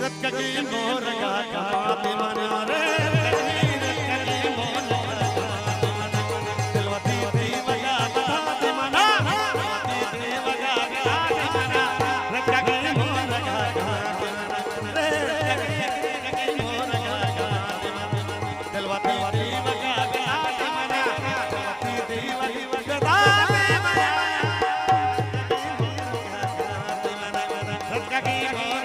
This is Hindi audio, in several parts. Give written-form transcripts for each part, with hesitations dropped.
रत की मोर गाता बेमाना रे रत की मोर गाता दिलवती दी बजा बेमाना दिलवती दी बजा बेमाना रत की मोर गाता रे रत की मोर गाता दिलवती दी बजा बेमाना दिलवती दी बजा बेमाना रत की मोर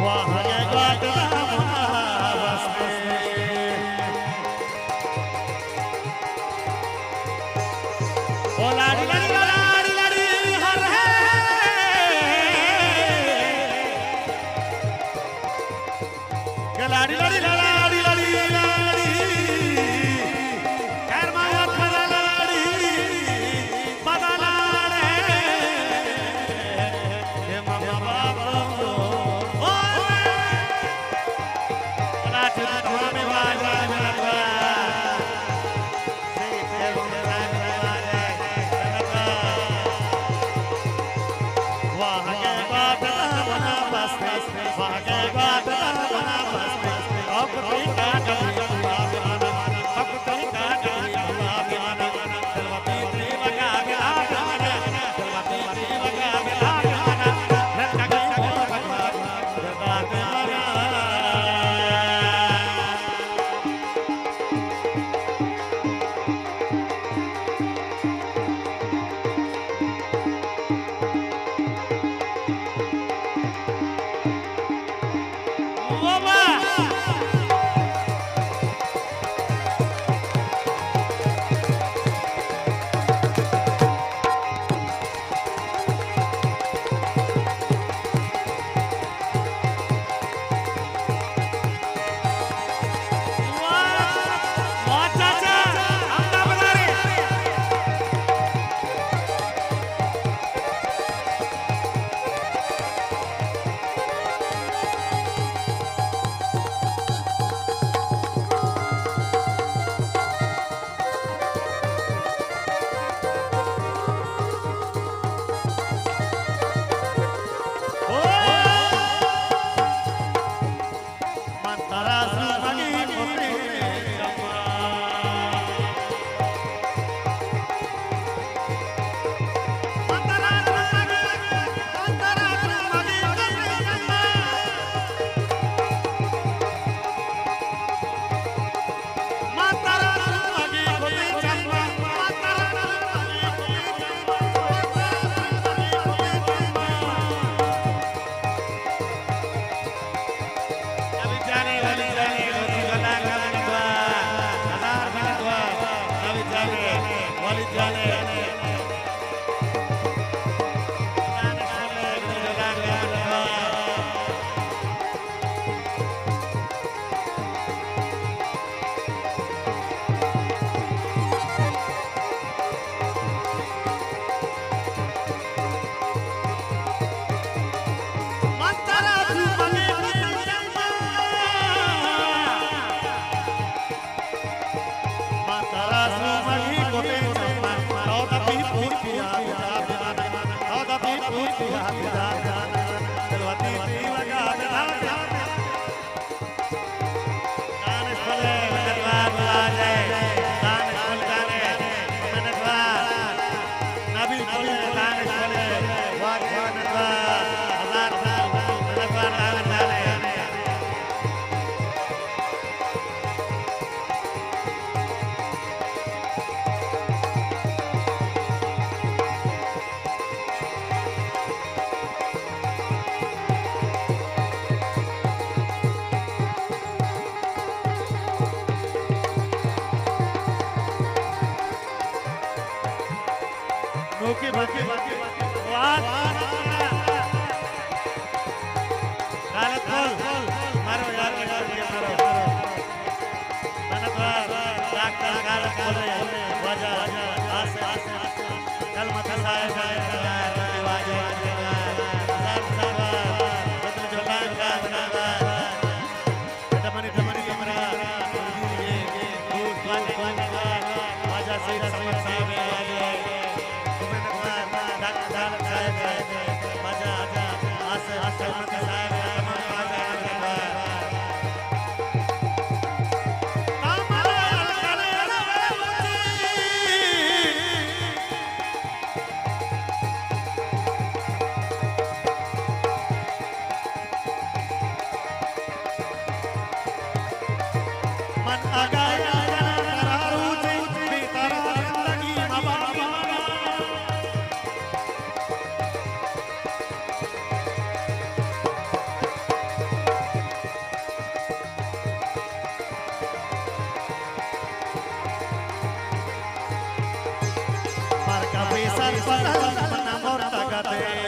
वाह के गाटना बसते ओ लाड़ी लाड़ी लाड़ी लाड़ी हर है के लाड़ी लाड़ी लाड़ी लाड़ी लाड़ी कर माया खरा लाड़ी बदलाड़े हे मामा बाबा ओ रात धुआ में बाजा बनवा ओके बाकी वाह गालत बोल मारो यार मारो मनवार डॉक्टर गालत बोले वजह आसे कल मत साहेब वाजे सार पलल मन मोर तगते